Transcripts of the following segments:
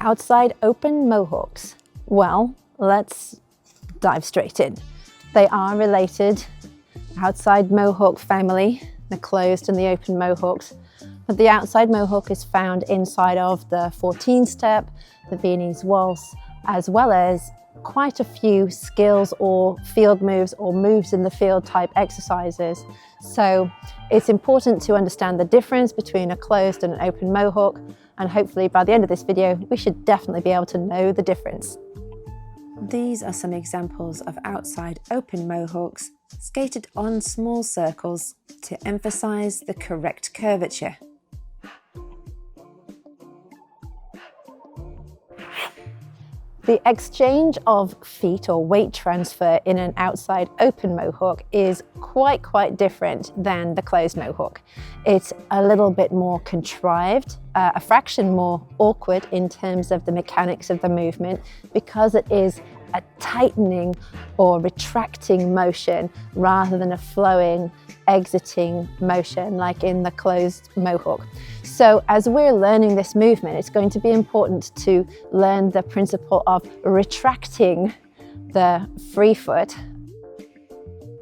Outside Open Mohawks. Well, let's dive straight in. They are related. Outside Mohawk family, the closed and the open Mohawks. But the outside Mohawk is found inside of the 14-step, the Viennese Waltz, as well as quite a few skills or field moves or moves in the field type exercises. So it's important to understand the difference between a closed and an open Mohawk, and hopefully by the end of this video we should definitely be able to know the difference. These are some examples of outside open Mohawks skated on small circles to emphasize the correct curvature. The exchange of feet or weight transfer in an outside open Mohawk is quite different than the closed Mohawk. It's a little bit more contrived, a fraction more awkward in terms of the mechanics of the movement, because it is a tightening or retracting motion rather than a flowing, exiting motion like in the closed Mohawk. So as we're learning this movement, it's going to be important to learn the principle of retracting the free foot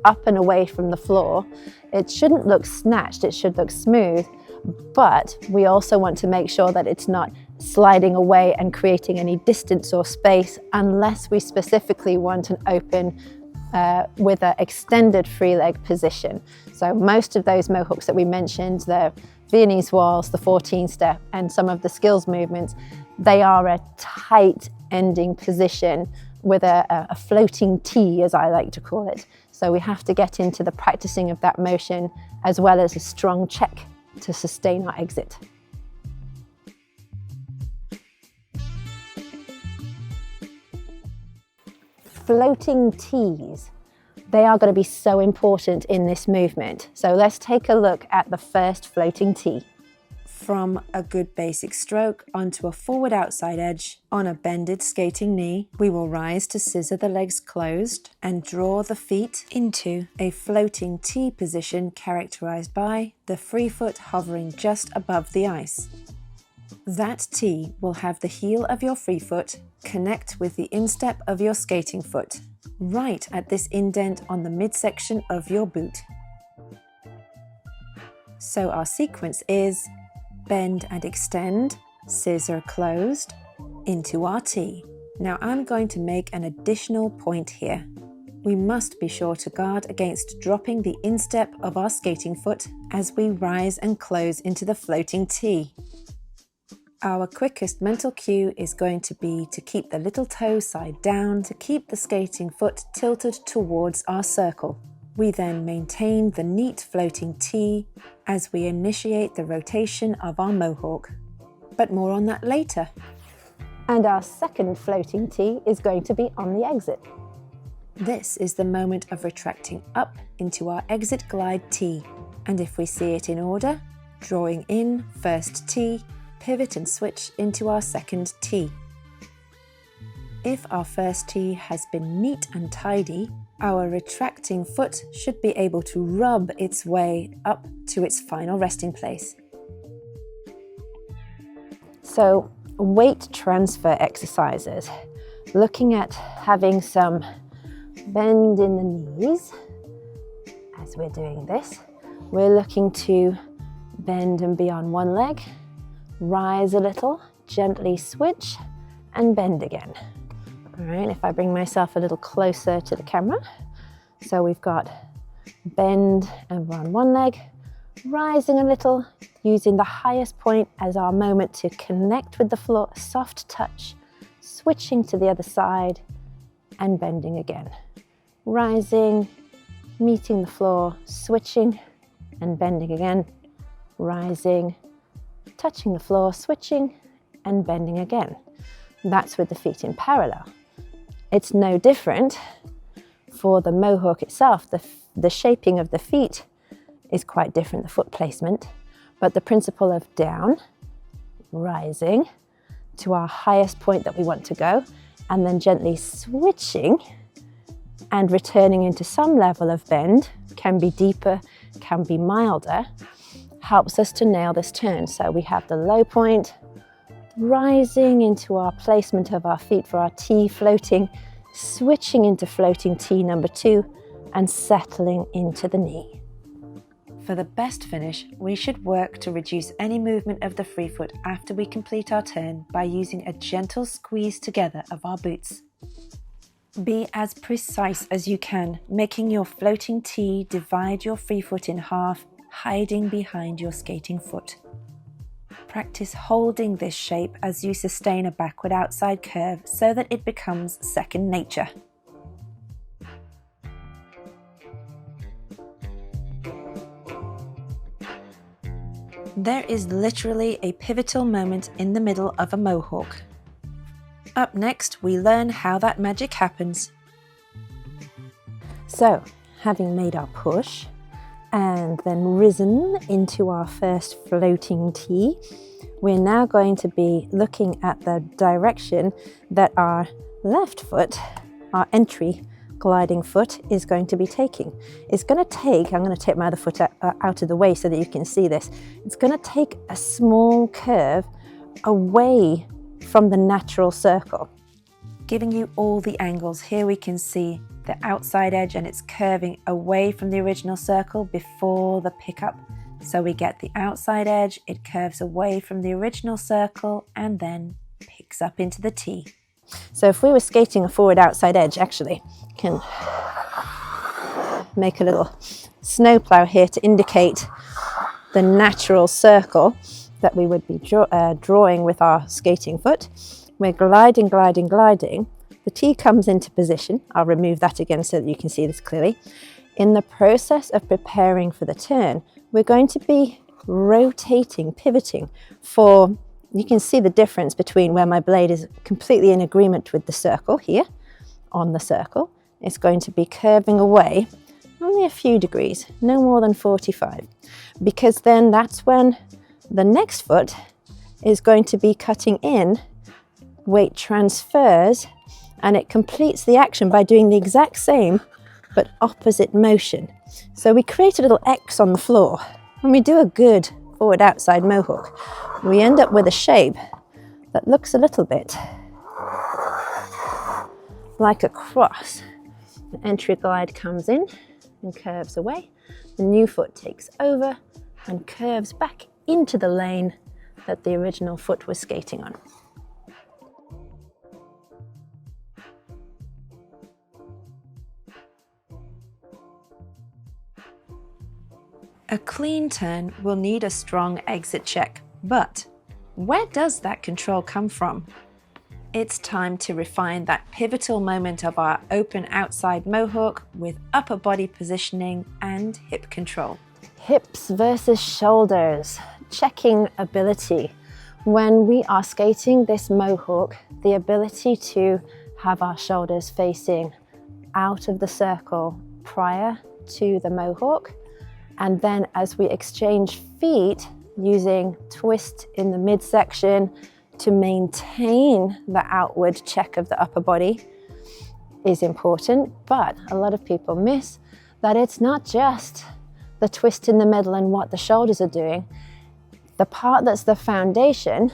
up and away from the floor. It shouldn't look snatched, it should look smooth, but we also want to make sure that it's not sliding away and creating any distance or space unless we specifically want an open with an extended free leg position. So most of those Mohawks that we mentioned, the Viennese Waltz, the 14-step, and some of the skills movements, they are a tight ending position with a floating T, as I like to call it. So we have to get into the practicing of that motion as well as a strong check to sustain our exit. Floating T's. They are going to be so important in this movement. So let's take a look at the first floating T. From a good basic stroke onto a forward outside edge on a bended skating knee, we will rise to scissor the legs closed and draw the feet into a floating T position characterized by the free foot hovering just above the ice. That T will have the heel of your free foot connect with the instep of your skating foot, right at this indent on the midsection of your boot. So our sequence is bend and extend, scissor closed, into our T. Now I'm going to make an additional point here. We must be sure to guard against dropping the instep of our skating foot as we rise and close into the floating T. Our quickest mental cue is going to be to keep the little toe side down to keep the skating foot tilted towards our circle. We then maintain the neat floating T as we initiate the rotation of our Mohawk. But more on that later. And our second floating T is going to be on the exit. This is the moment of retracting up into our exit glide T. And if we see it in order, drawing in first T, pivot and switch into our second T. If our first T has been neat and tidy, our retracting foot should be able to rub its way up to its final resting place. So, weight transfer exercises. Looking at having some bend in the knees as we're doing this. We're looking to bend and be on one leg, rise a little, gently switch, and bend again. All right, if I bring myself a little closer to the camera. So we've got bend and we're on one leg, rising a little, using the highest point as our moment to connect with the floor, soft touch, switching to the other side, and bending again. Rising, meeting the floor, switching, and bending again. Rising, touching the floor, switching, and bending again. That's with the feet in parallel. It's no different for the Mohawk itself. The shaping of the feet is quite different, the foot placement, but the principle of down, rising to our highest point that we want to go, and then gently switching and returning into some level of bend, can be deeper, can be milder, helps us to nail this turn. So we have the low point, rising into our placement of our feet for our T, floating, switching into floating T number 2 and settling into the knee. For the best finish, we should work to reduce any movement of the free foot after we complete our turn by using a gentle squeeze together of our boots. Be as precise as you can, making your floating T divide your free foot in half, hiding behind your skating foot. Practice holding this shape as you sustain a backward outside curve so that it becomes second nature. There is literally a pivotal moment in the middle of a mohawk. Up next, we learn how that magic happens. So, having made our push and then risen into our first floating T, we're now going to be looking at the direction that our left foot, our entry gliding foot, is going to be taking. It's going to take, I'm going to take my other foot out of the way so that you can see this. It's going to take a small curve away from the natural circle, giving you all the angles. Here we can see the outside edge and it's curving away from the original circle before the pickup. So we get the outside edge, it curves away from the original circle and then picks up into the T. So if we were skating a forward outside edge, actually can make a little snowplow here to indicate the natural circle that we would be drawing with our skating foot. We're gliding, gliding, gliding. The T comes into position. I'll remove that again so that you can see this clearly. In the process of preparing for the turn, we're going to be rotating, pivoting for, you can see the difference between where my blade is completely in agreement with the circle here, on the circle. It's going to be curving away only a few degrees, no more than 45, because then that's when the next foot is going to be cutting in, weight transfers, and it completes the action by doing the exact same but opposite motion. So we create a little X on the floor. When we do a good forward outside mohawk, we end up with a shape that looks a little bit like a cross. The entry glide comes in and curves away. The new foot takes over and curves back into the lane that the original foot was skating on. A clean turn will need a strong exit check, but where does that control come from? It's time to refine that pivotal moment of our open outside mohawk with upper body positioning and hip control. Hips versus shoulders, checking ability. When we are skating this mohawk, the ability to have our shoulders facing out of the circle prior to the mohawk, and then as we exchange feet, using twist in the midsection to maintain the outward check of the upper body is important. But a lot of people miss that it's not just the twist in the middle and what the shoulders are doing. The part that's the foundation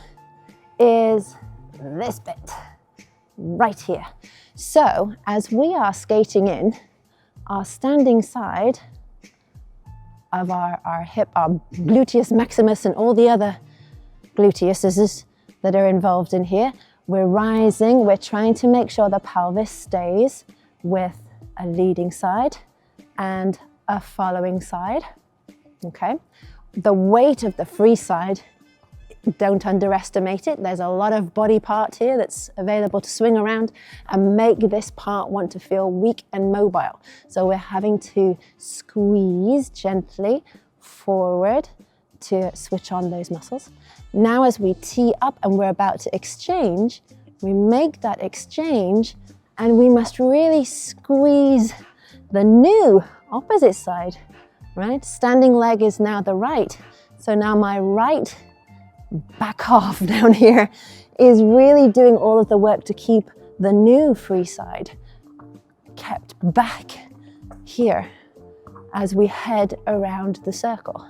is this bit right here. So as we are skating in, our standing side of our hip, our gluteus maximus and all the other gluteuses that are involved in here, we're rising, we're trying to make sure the pelvis stays with a leading side and a following side, okay? The weight of the free side, don't underestimate it. There's a lot of body part here that's available to swing around and make this part want to feel weak and mobile. So we're having to squeeze gently forward to switch on those muscles. Now as we tee up and we're about to exchange, we make that exchange and we must really squeeze the new opposite side, right? Standing leg is now the right. So now my right back half down here is really doing all of the work to keep the new free side kept back here as we head around the circle.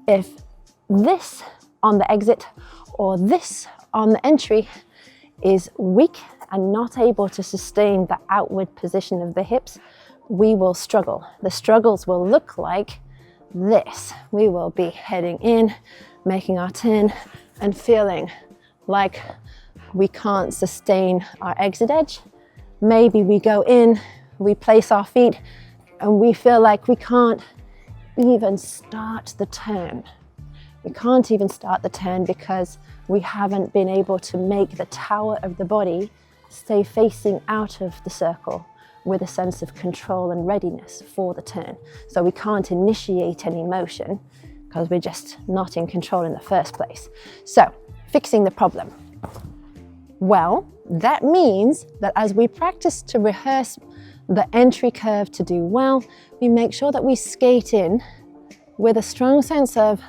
If this on the exit or this on the entry is weak and not able to sustain the outward position of the hips, we will struggle. The struggles will look like this. We will be heading in, making our turn, and feeling like we can't sustain our exit edge. Maybe we go in, we place our feet, and we feel like we can't even start the turn. We can't even start the turn because we haven't been able to make the tower of the body stay facing out of the circle with a sense of control and readiness for the turn. So we can't initiate any motion because we're just not in control in the first place. So, fixing the problem. Well, that means that as we practice to rehearse the entry curve to do well, we make sure that we skate in with a strong sense of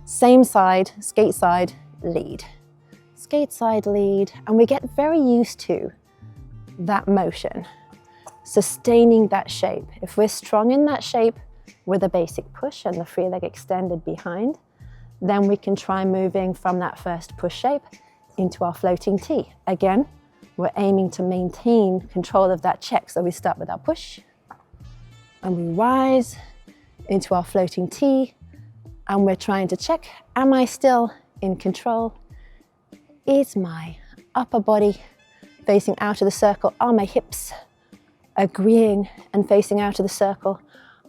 same side, skate side, lead. Skate side, lead, and we get very used to that motion, sustaining that shape. If we're strong in that shape with a basic push and the free leg extended behind, then we can try moving from that first push shape into our floating T. Again, we're aiming to maintain control of that check. So we start with our push and we rise into our floating T, and we're trying to check, am I still in control? Is my upper body facing out of the circle? Are my hips agreeing and facing out of the circle?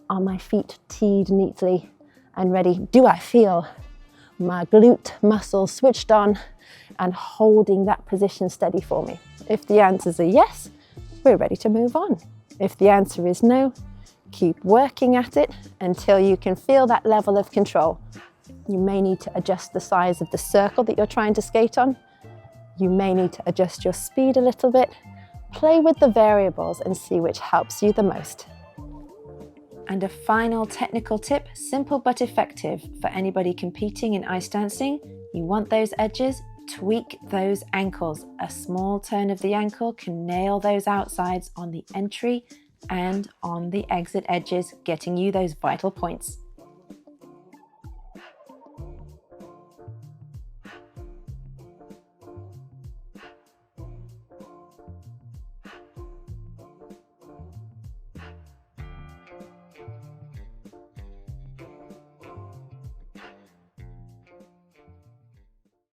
Are my feet teed neatly and ready? Do I feel my glute muscles switched on and holding that position steady for me? If the answers are yes, we're ready to move on. If the answer is no, keep working at it until you can feel that level of control. You may need to adjust the size of the circle that you're trying to skate on. You may need to adjust your speed a little bit. Play with the variables and see which helps you the most. And a final technical tip, simple but effective for anybody competing in ice dancing. You want those edges, tweak those ankles. A small turn of the ankle can nail those outsides on the entry and on the exit edges, getting you those vital points.